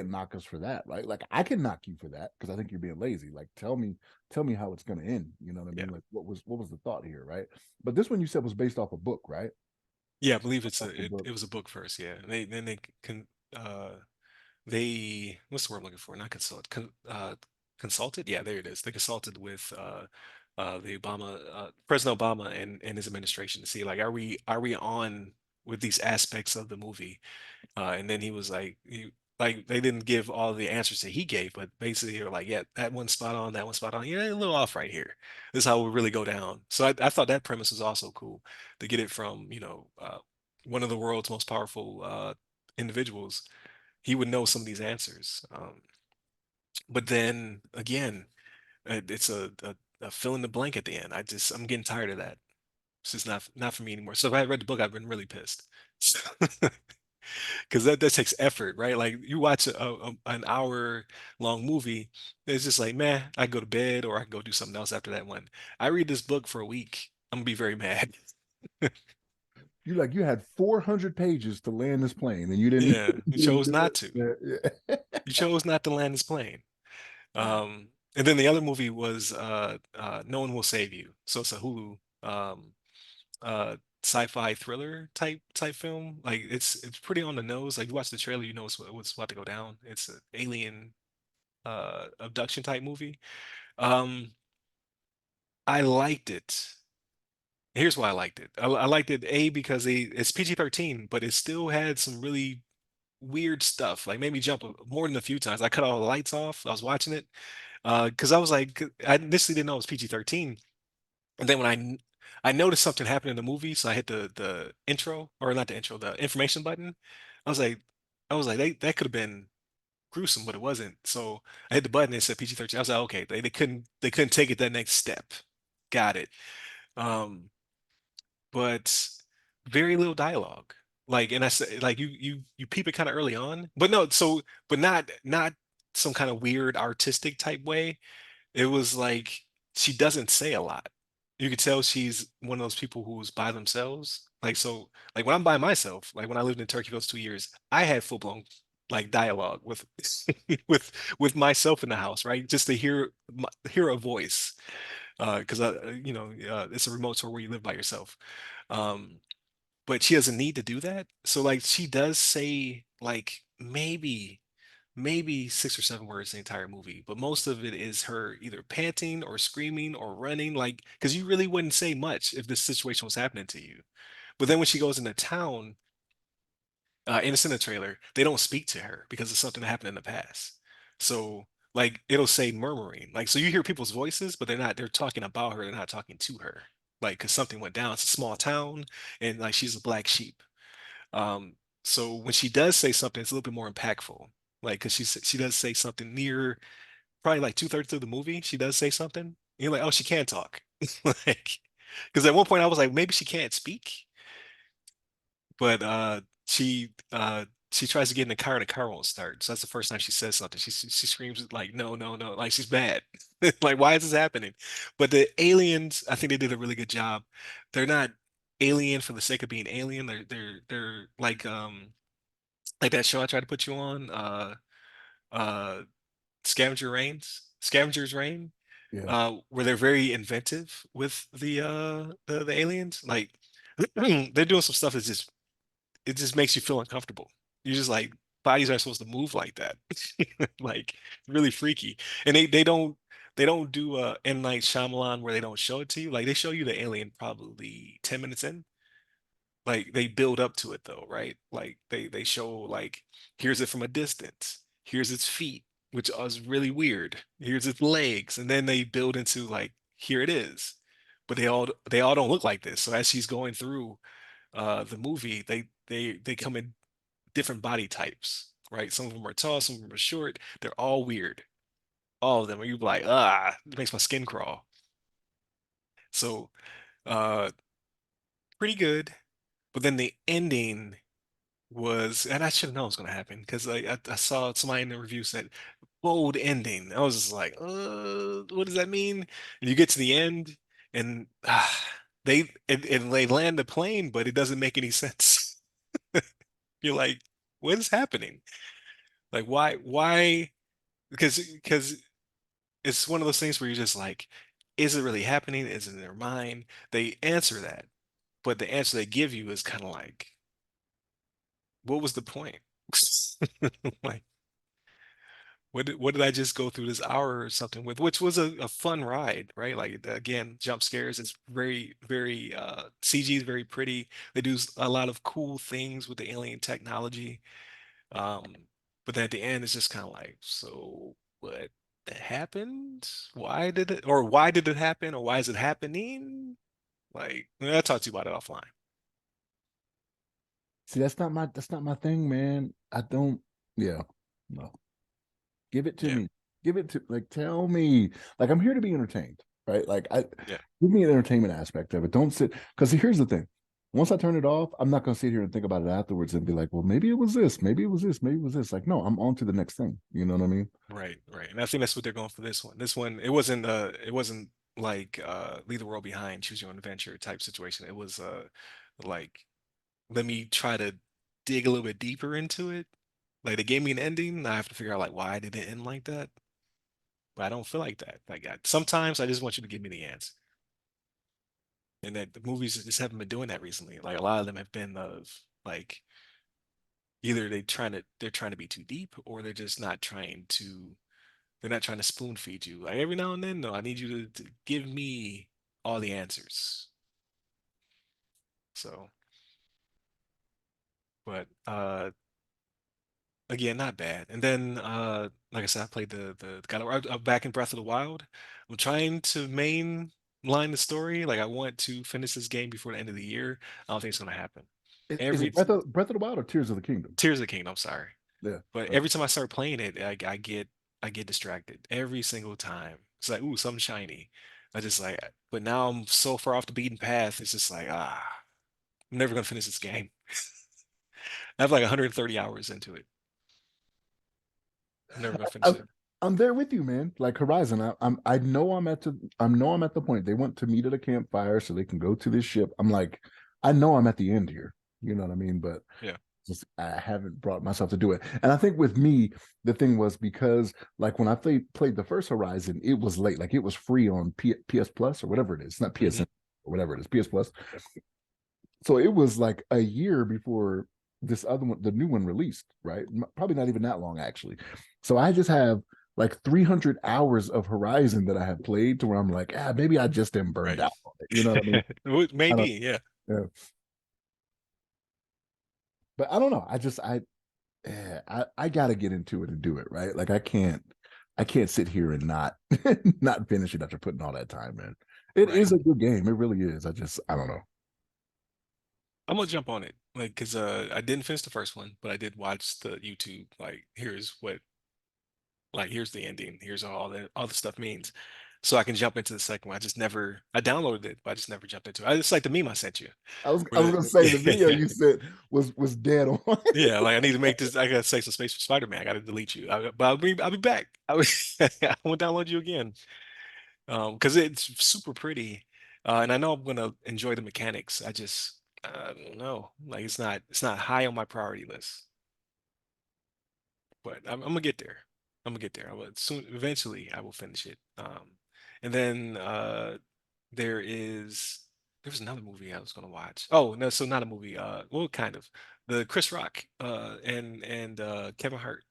knock us for that, right? Like I can knock you for that because I think you're being lazy. Like tell me how it's going to end. You know what I Yeah. mean? Like what was the thought here, right? But this one you said was based off a book, right? Yeah, I believe Off the book. it was a book first. Yeah. They can they what's the word I'm looking for? Not consulted. Yeah, there it is. They consulted with the Obama President Obama and his administration to see like are we on with these aspects of the movie. And then he was like, like they didn't give all the answers that he gave, but basically they were like, yeah, that one's spot on, that one's spot on. Yeah, a little off right here. This is how we really go down. So I thought that premise was also cool to get it from, one of the world's most powerful individuals. He would know some of these answers. But then again, it's a fill in the blank at the end. I'm getting tired of that. It's just not for me anymore. So if I had read the book, I've been really pissed. Because that takes effort, right? Like you watch an hour long movie, it's just like, man, I go to bed or I can go do something else after that one. I read this book for a week, I'm gonna be very mad. You like you had 400 pages to land this plane, and you didn't Yeah, you you didn't chose do not it. to. Yeah, yeah. You chose not to land this plane. Yeah. And then the other movie was No One Will Save You. So it's a Hulu uh sci-fi thriller type film. Like it's pretty on the nose. Like you watch the trailer, you know what's about to go down. It's an alien abduction type movie. Um, I liked it. Here's why I liked it. I liked it A because it's PG-13, but it still had some really weird stuff. Like made me jump more than a few times. I cut all the lights off. I was watching it because I was like, I initially didn't know it was PG-13, and then when I noticed something happened in the movie, so I hit the intro or not the intro, the information button. I was like, that could have been gruesome, but it wasn't. So I hit the button and it said PG-13. I was like, okay, they couldn't take it that next step. Got it. Um, but very little dialogue. Like, and I said, like you peep it kind of early on, but no, but not some kind of weird artistic type way. It was like she doesn't say a lot. You could tell she's one of those people who's by themselves. Like when I'm by myself, like when I lived in Turkey for those 2 years, I had full blown like dialogue with with with myself in the house, right? Just to hear a voice. because it's a remote tour where you live by yourself. Um, but she doesn't need to do that. So like she does say like maybe 6 or 7 words the entire movie, but most of it is her either panting or screaming or running, like because you really wouldn't say much if this situation was happening to you. But then when she goes into town, in the trailer, they don't speak to her because it's something that happened in the past. So like it'll say murmuring, like so you hear people's voices, but they're talking about her, they're not talking to her, like because something went down. It's a small town, and like she's a black sheep. Um, so when she does say something, it's a little bit more impactful. Like, because she does say something near probably like 2/3 through the movie. She does say something. And you're like, oh, she can talk. Like, because at one point I was like, maybe she can't speak, but she tries to get in the car and the car won't start. So that's the first time she says something. She screams like, no, no, no, like she's bad. Like, why is this happening? But the aliens, I think they did a really good job. They're not alien for the sake of being alien. They're like that show I tried to put you on, uh Scavenger's Reign, Yeah. where they're very inventive with the aliens. Like they're doing some stuff that's just it just makes you feel uncomfortable. You're just like bodies aren't supposed to move like that. Like really freaky. And they don't do M. Night Shyamalan where they don't show it to you. Like they show you the alien probably 10 minutes in. Like they build up to it though, right? Like they show like here's it from a distance. Here's its feet, which is really weird. Here's its legs, and then they build into like here it is. But they all don't look like this. So as she's going through the movie, they come in different body types, right? Some of them are tall, some of them are short. They're all weird. All of them. Are you like, it makes my skin crawl. So uh pretty good. But then the ending was, and I should have known it was going to happen because I saw somebody in the review said bold ending. I was just like, what does that mean? And you get to the end, and they land the plane, but it doesn't make any sense. You're like, what is happening? Like, why? Because it's one of those things where you're just like, is it really happening? Is it in their mind? They answer that, but the answer they give you is kind of like, what was the point? Like, what did I just go through this hour or something with, which was a fun ride, right? Like again, jump scares. It's very CG is very pretty. They do a lot of cool things with the alien technology. Um, but then at the end, it's just kind of like, so what happened? Why did it happen? Or why is it happening? Like, I'll talk to you about it offline. See, that's not my thing, man. I don't. Yeah, no. Give it to Yeah, me. Give it to like tell me. Like I'm here to be entertained, right? Like I yeah, give me an entertainment aspect of it. Don't sit because here's the thing. Once I turn it off, I'm not gonna sit here and think about it afterwards and be like, well, maybe it was this, maybe it was this, maybe it was this. Like, no, I'm on to the next thing. You know what I mean? right, right. And I think that's what they're going for this one. This one, it wasn't like Leave the World Behind, Choose Your Own Adventure type situation. It was like let me try to dig a little bit deeper into it. Like they gave me an ending, and I have to figure out like why did it end like that? But I don't feel like that. Like sometimes I just want you to give me the answer. And that the movies just haven't been doing that recently. Like a lot of them have been of like either they're trying to be too deep or they're not trying to spoon feed you. Like every now and then, no, I need you to give me all the answers. So, but again, not bad. And then like I said, I played the God of War. I'm back in Breath of the Wild. I'm trying to mainline the story. Like I want to finish this game before the end of the year. I don't think it's gonna happen. Is Every it Breath of the Wild or Tears of the Kingdom? Tears of the Kingdom, sorry. Yeah. But Okay. every time I start playing it, I get distracted every single time. It's like, ooh, something shiny. I just like, but now I'm so far off the beaten path. It's just like, I'm never gonna finish this game. I have like 130 hours into it. I'm never gonna finish I'm, it. I'm there with you, man. Like Horizon, I know I'm at the point. They want to meet at a campfire so they can go to this ship. I'm like, I know I'm at the end here. You know what I mean? But Yeah. just I haven't brought myself to do it. And I think with me, the thing was because like when I played the first Horizon, it was late, like it was free on PS Plus or whatever it is. It's not Hmm. PSN or whatever it is, PS Plus. So it was like a year before this other one, the new one released, right? Probably not even that long actually. So I just have like 300 hours of Horizon that I have played to where I'm like, maybe I just am burned Right. out on it. You know what I mean? I Maybe, don't, yeah. yeah. But I don't know. I gotta get into it and do it, right? Like I can't sit here and not not finish it after putting all that time in. It Right. is a good game. It really is. I don't know. I'm gonna jump on it, like, because I didn't finish the first one, but I did watch the YouTube. Like, here's the ending. Here's all the stuff means, so I can jump into the second one. I downloaded it, but I just never jumped into it. I just like the meme I sent you, I where was gonna say the video yeah, you said was dead on. yeah. Like, I need to make this. I gotta save some space for Spider-Man. I gotta delete you, but I'll be back. I will download you again, because it's super pretty, and I know I'm gonna enjoy the mechanics. I don't know. Like, it's not high on my priority list. But I'm gonna get there. I'm gonna get there. I will soon. Eventually, I will finish it. And then there is there was another movie I was gonna watch. Oh no, so not a movie. Well, kind of the Chris Rock and Kevin Hart.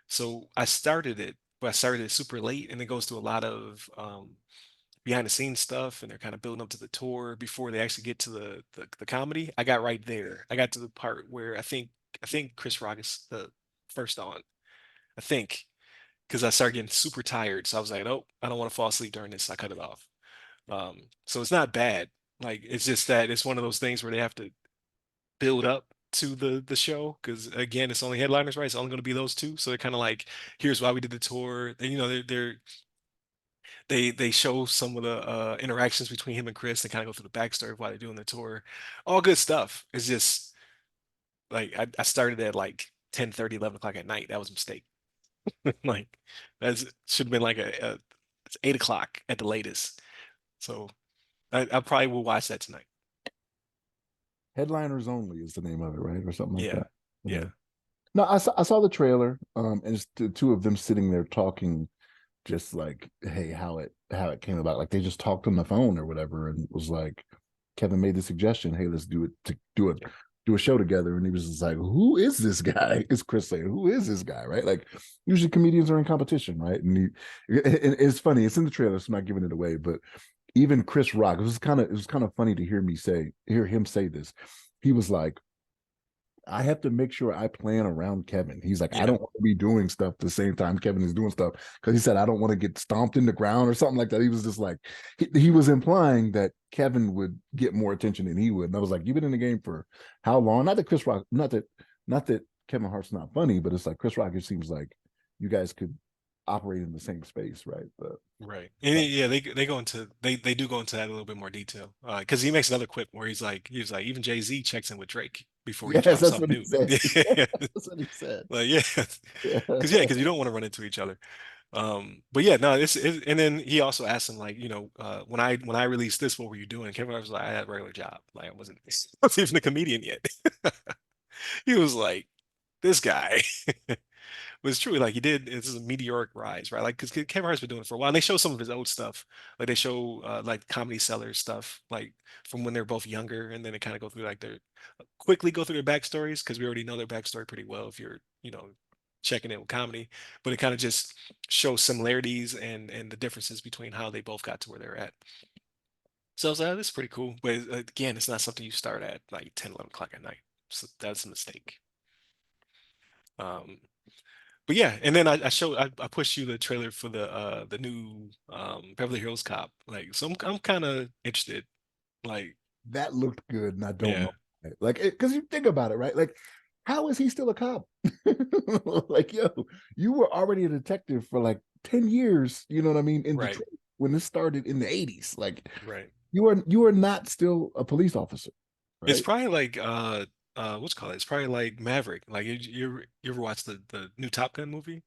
So I started it, but I started it super late, and it goes through a lot of behind the scenes stuff, and they're kind of building up to the tour before they actually get to the comedy. I got right there. I got to the part where I think Chris Rock is the first on. I think, because I started getting super tired. So I was like, nope, I don't want to fall asleep during this. I cut it off. So it's not bad. Like, it's just that it's one of those things where they have to build up to the show, because again, it's only headliners, right? It's only going to be those two. So they're kind of like, here's why we did the tour. And, they show some of the interactions between him and Chris. They kind of go through the backstory of why they're doing the tour. All good stuff. It's just like I started at like 10:30, 11 o'clock at night. That was a mistake. Like, that should have been like it's 8 o'clock at the latest. So I probably will watch that tonight. Headliners Only is the name of it, right, or something like Yeah, that. Yeah. yeah, No, I saw the trailer, and it's the two of them sitting there talking, just like, hey, how it came about. Like they just talked on the phone or whatever, and was like, Kevin made the suggestion, hey, let's yeah. do a show together, and he was just like, who is this guy? Is Chris saying, who is this guy? Right? Like usually comedians are in competition, right? And it's funny, it's in the trailer, so I'm not giving it away, but even Chris Rock, it was kind of funny to hear him say this. He was like, I have to make sure I plan around Kevin. He's like, I Yeah. don't want to be doing stuff the same time Kevin is doing stuff, because he said I don't want to get stomped in the ground or something like that. He was just like he was implying that Kevin would get more attention than he would. And I was like, you've been in the game for how long? Not that Kevin Hart's not funny, but it's like Chris Rock. It seems like you guys could operate in the same space, right? But Right. And yeah, they do go into that a little bit more detail. Because he makes another quip where he's like, even Jay-Z checks in with Drake before he yes, drops that's something what he new. said. Yeah. That's what he said. Like, yeah. Because Yeah. because you don't want to run into each other. But yeah, no, and then he also asked him, like, when I released this, what were you doing? Kevin Hart was like, I had a regular job. Like, I wasn't, I wasn't even a comedian yet. He was like, this guy. But it's true, like, he did. It's a meteoric rise, right? Like, because Kevin Hart's been doing it for a while. And they show some of his old stuff, like they show like Comedy Cellar stuff, like from when they're both younger, and then they kind of go through like their quickly go through their backstories, because we already know their backstory pretty well if you're checking in with comedy. But it kind of just shows similarities and the differences between how they both got to where they're at. So I was like, this is pretty cool. But again, it's not something you start at like 10, 11 o'clock at night. So that's a mistake. Um, But yeah, and then I pushed you the trailer for the new Beverly Hills Cop. Like, so I'm kind of interested. Like, That looked good, and I don't yeah, know. Like, because you think about it, right? Like, how is he still a cop? Like, yo, you were already a detective for like 10 years, you know what I mean, in right, Detroit when this started in the 80s. Like, right. you are not still a police officer, It's right? probably like what's it called? It's probably like Maverick. Like, you ever watch the new Top Gun movie?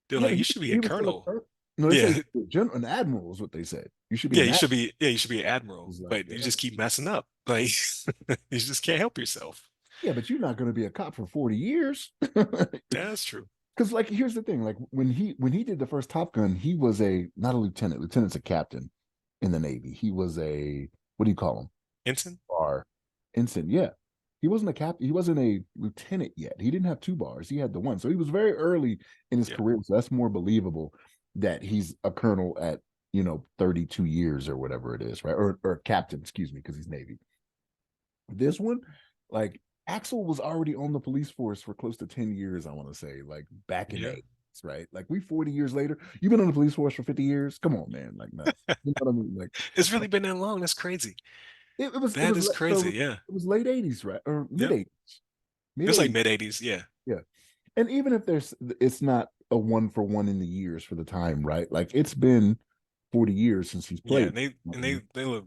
They're Yeah, like, you should be a he was still a colonel. colonel. No, they say Yeah, an admiral is what they said. You should be yeah, an admiral. you should be an admiral, It's like, but you yeah. just keep messing up. Like, you just can't help yourself. Yeah, but you're not going to be a cop for 40 years. Yeah, that's true. Because like here's the thing, like when he did the first Top Gun, he was a not a lieutenant. Lieutenant's a captain in the Navy. He was a what do you call him? Ensign? Bar ensign. Yeah. He wasn't a captain, he wasn't a lieutenant yet. He didn't have two bars. He had the one. So he was very early in his Yeah. career. So that's more believable that he's a colonel at 32 years or whatever it is, right? Or captain, excuse me, because he's Navy. This one, like Axel was already on the police force for close to 10 years, I want to say, like back in the Yeah. 80s, right? Like we 40 years later, you've been on the police force for 50 years. Come on, man. Like, no. You know what I mean? Like It's really been that long. That's crazy. it That was is crazy. so Yeah. it was late 80s, right? Or mid Yep. 80s. Mid It's like 80s. mid 80s. Yeah. Yeah. And even if it's not a one for one in the years for the time, right? Like it's been 40 years since he's Yeah. played. And they look,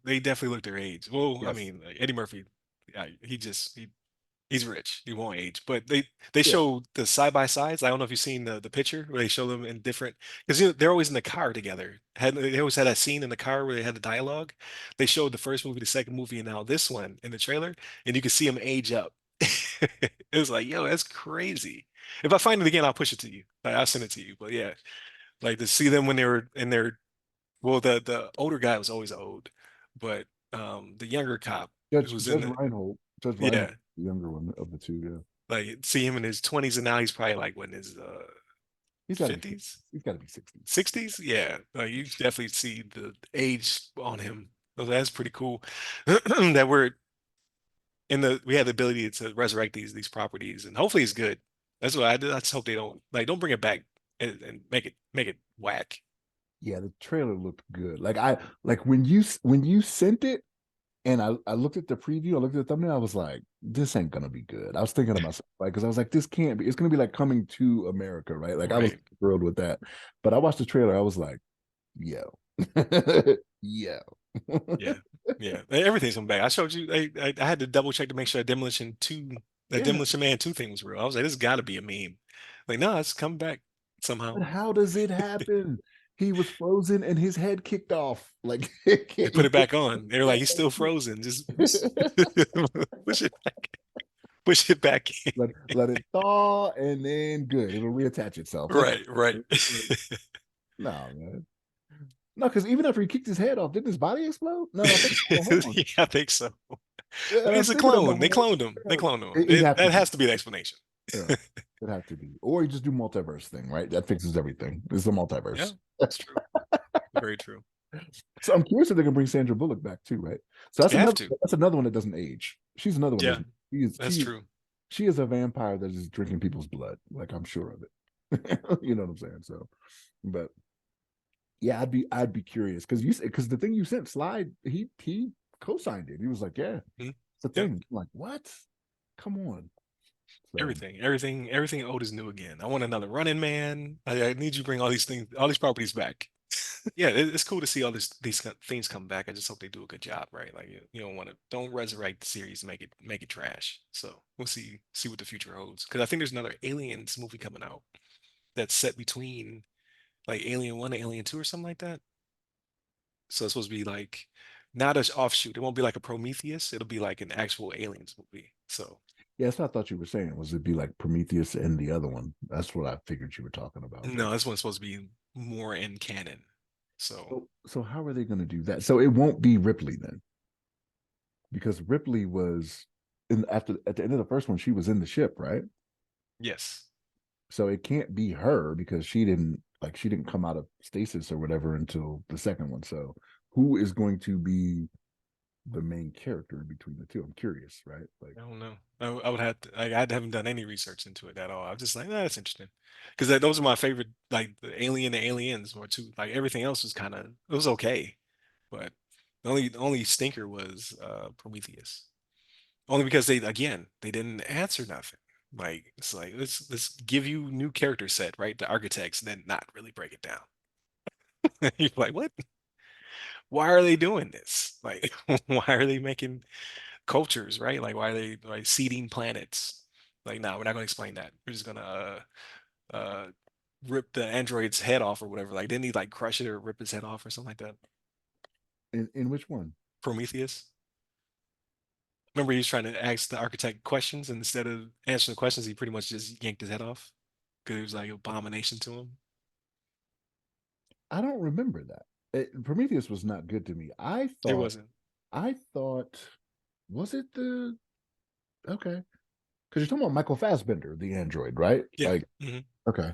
they definitely look their age. Well, I Yes. mean, like Eddie Murphy, yeah, he's rich. He won't age. But they Yeah. show the side by sides. I don't know if you've seen the picture where they show them in different because you know, they're always in the car together. They always had that scene in the car where they had the dialogue. They showed the first movie, the second movie, and now this one in the trailer, and you can see them age up. It was like, yo, that's crazy. If I find it again, I'll push it to you. Like, I'll send it to you. But yeah, like to see them when they were in their well, the older guy was always old, but the younger cop who was in the Judge Reinhold, yeah, the younger one of the two. Yeah. like see him in his 20s and now he's probably like what in his He's got to be 50s, he's got to be 60s. 60s. Yeah, like you definitely see the age on him. So that's pretty cool that we have the ability to resurrect these properties and hopefully it's good. That's what I did. I just hope they don't bring it back and make it whack. Yeah, the trailer looked good. Like I like when you sent it and I looked at the preview, I looked at the thumbnail, I was like, this ain't gonna be good. I was thinking to myself, like, because I was like, this can't be, it's gonna be like Coming to America, right? Like I was Right. thrilled with that. But I watched the trailer, I was like, yo. Yo. Yeah, yeah. Everything's coming back. I showed you. I had to double check to make sure that Yeah. Demolition Man 2 thing was real. I was like, this got to be a meme. Like, no, it's coming back somehow. But how does it happen? He was frozen and his head kicked off. Like They put it back on. They were like, he's still frozen. Just push it back, push it back in. let it thaw and then good. It'll reattach itself. Like Right, right. no, man. No, because even after he kicked his head off, didn't his body explode? No, I think on the horn. Yeah, I think so. I Yeah, mean, I'm it's a thinking on the clone. They horn. cloned him. They Yeah. cloned him. It'd have to That be. has to be the explanation. Yeah, it'd have to be. Or you just do multiverse thing, right? That fixes everything. It's the Yeah, multiverse. that's true. Very true. So I'm curious if they can bring Sandra Bullock back too, right? So They have to. that's another one that doesn't age. She's another one that Yeah, doesn't. She is that's she true. she is a vampire that is drinking people's blood. Like I'm sure of it. You know what I'm saying? So, but yeah, I'd be curious because the thing you sent Slide he co-signed it. He was like, yeah, Mhm. it's a Yeah. thing. I'm like, what? Come on. So Everything old is new again. I want another Running Man. I need you to bring all these things, all these properties back. Yeah, it's cool to see all these things come back. I just hope they do a good job, right? Like you don't want to don't resurrect the series, make it trash. So we'll see what the future holds. Because I think there's another Aliens movie coming out that's set between like Alien One and Alien Two or something like that. So it's supposed to be like not an offshoot. It won't be like a Prometheus. It'll be like an actual Aliens movie. So yeah, that's what I thought you were saying. Was it'd be like Prometheus and the other one? That's what I figured you were talking about. no, Like, this one's supposed to be more in canon. So so how are they going to do that? So it won't be Ripley then, because Ripley was in after at the end of the first one, she was in the ship, right? yes, So it can't be her because she didn't come out of stasis or whatever until the second one. So who is going to be the main character between the two? I'm curious, right? Like, I don't know. I would have to. Like, I haven't done any research into it at all. I'm just like, that's interesting, because those are my favorite. Like the Alien, the Aliens were too. Like everything else was kind of it was okay, but the only stinker was Prometheus. Only because they didn't answer nothing. Like it's like let's give you new character set, right? The architects, then not really break it down. You're like, what? Why are they doing this? Like, why are they making cultures, right? Like, why are they like seeding planets? Like, no, we're not going to explain that. We're just going to uh, rip the android's head off or whatever. Like, didn't he like crush it or rip his head off or something like that? in which one? Prometheus. Remember, he was trying to ask the architect questions, and instead of answering the questions, he pretty much just yanked his head off because it was like abomination to him. I don't remember that. Prometheus was not good to me. It wasn't. I thought, was it the okay? Because you're talking about Michael Fassbender, the android, right? Yeah. Like, Hmm. okay,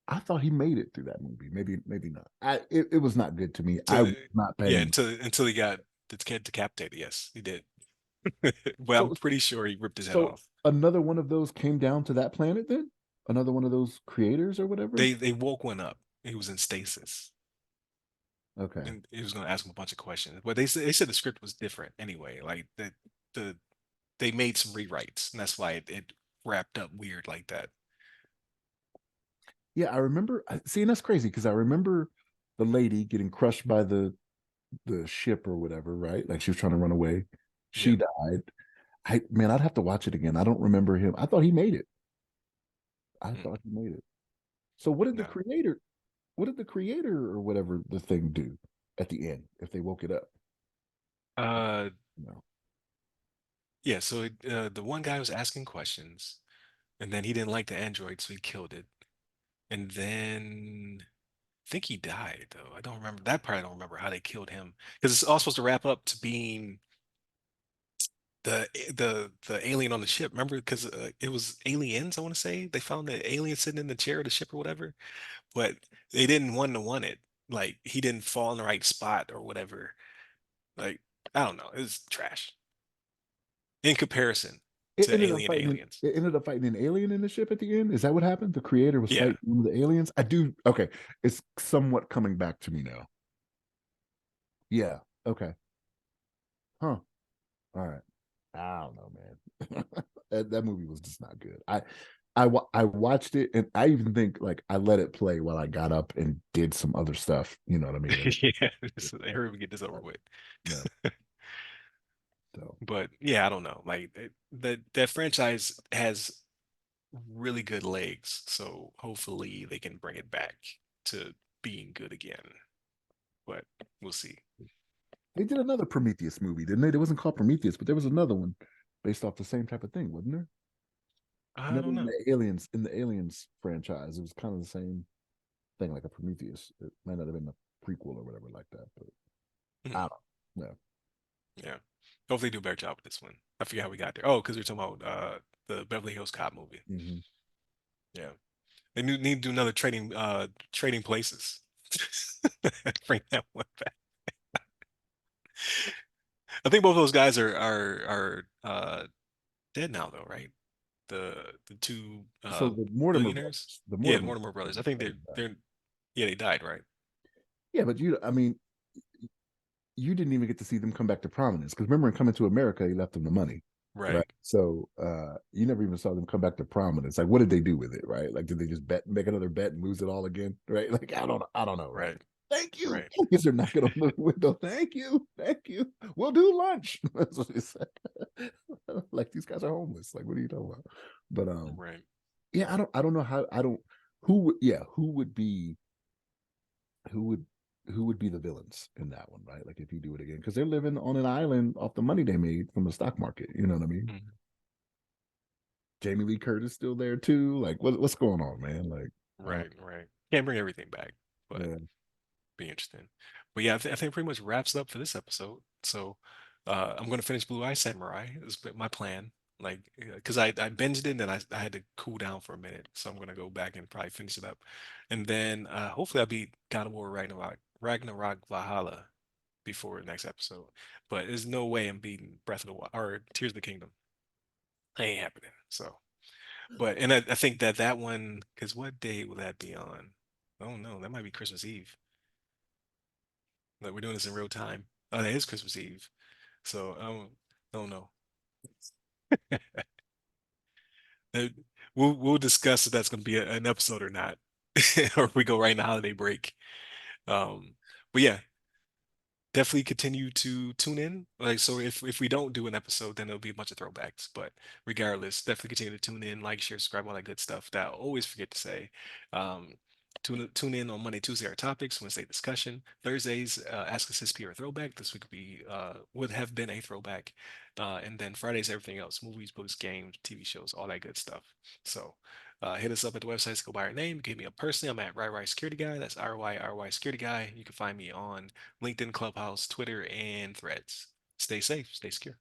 I thought he made it through that movie. Maybe not. It was not good to me. I To was not yeah, paying. until he got the kid decapitated. Yes, he did. Well, I'm So pretty sure he ripped his head so off. another one of those came down to that planet then? Another one of those creators or whatever? They woke one up. He was in stasis, Okay. and he was going to ask him a bunch of questions. But they said the script was different anyway. Like the they made some rewrites, and that's why it wrapped up weird like that. Yeah, I remember see, and that's crazy because I remember the lady getting crushed by the ship or whatever, right? Like she was trying to run away. She Yeah. died. I man, I'd have to watch it again. I don't remember him. I thought he made it. I Mm, thought he made it. So what did the no. creator what did the creator or whatever the thing do at the end if they woke it up? Uh, No. yeah. So the one guy was asking questions, and then he didn't like the android, so he killed it. And then I think he died though. I don't remember that part. I don't remember how they killed him because it's all supposed to wrap up to being the alien on the ship. Remember, because it was aliens. I want to say they found the alien sitting in the chair of the ship or whatever, but they didn't want it. Like he didn't fall in the right spot or whatever. Like I don't know. It's trash in comparison It to ended up Alien fighting Aliens. it ended up fighting an alien in the ship at the end. Is that what happened? The creator was Yeah. fighting one of the aliens. I do okay. It's somewhat coming back to me now. Yeah. Okay. Huh. All right. I don't know, man. That movie was just not good. I watched it and I even think like I let it play while I got up and did some other stuff. You know what I mean? And Yeah. So, hurry we get this over with. yeah. So But yeah, I don't know. Like that franchise has really good legs, so hopefully they can bring it back to being good again. But we'll see. they did another Prometheus movie, didn't they? It wasn't called Prometheus, but there was another one based off the same type of thing, wasn't there? I Another don't one know. in the Aliens franchise. It was kind of the same thing, like a Prometheus. It might not have been a prequel or whatever like that, but I Mhm. don't know. Yeah. Hopefully they do a better job with this one. I forget how we got there. Oh, because we're talking about the Beverly Hills Cop movie. Yeah. Yeah. They need to do another trading places. Bring that one back. I think both of those guys are dead now though, right? The two So the Mortimer billionaires. brothers, the Yeah, the Mortimer Mortimer brothers. I think brothers died. they're yeah, they died, right? Yeah, but I mean, you didn't even get to see them come back to prominence because remember in Coming to America, he left them the money, right? Right. So you never even saw them come back to prominence. Like, what did they do with it, right? Like, did they just make another bet and lose it all again, right? Like, I don't know, right? Right. Thank you. Right. Thank you. They're knocking on the window. Thank you. We'll do lunch. That's what they said. Like these guys are homeless. Like, what are you talking about? But Right. yeah, I don't know how I don't who would yeah who would be who would who would be the villains in that one, right? Like if you do it again, because they're living on an island off the money they made from the stock market. You know what I mean? Mhm. Jamie Lee Curtis still there too. Like what's going on, man? Like I don't. Right. Right. Can't bring everything back, but Yeah. be interesting. But yeah, I think pretty much wraps it up for this episode. So I'm going to finish Blue Eye Samurai. It's been my plan. Like, because I binged it and then I had to cool down for a minute. So I'm going to go back and probably finish it up. And then hopefully I'll beat God of War Ragnarok Valhalla before the next episode. But there's no way I'm beating Breath of the Wild or Tears of the Kingdom. Ain't happening. So, but, and I think that one, because what day will that be on? Oh no, that might be Christmas Eve. Like we're doing this in real time. Oh, that is Christmas Eve. So I don't know. Uh, we'll discuss if that's going to be an episode or not, or if we go right in the holiday break. Um, but yeah, definitely continue to tune in. Like so, if we don't do an episode, then there'll be a bunch of throwbacks. But regardless, definitely continue to tune in, like, share, subscribe, all that good stuff that I always forget to say. Um, Tune in on Monday, Tuesday, our topics, Wednesday discussion. Thursdays, Ask Us SP or Throwback. This week would have been a throwback. And then Fridays, everything else, movies, books, games, TV shows, all that good stuff. So hit us up at the websites, go by our name. Give me a personally, I'm at RyRy Security Guy. That's RYRY Security Guy. You can find me on LinkedIn, Clubhouse, Twitter, and Threads. Stay safe, stay secure.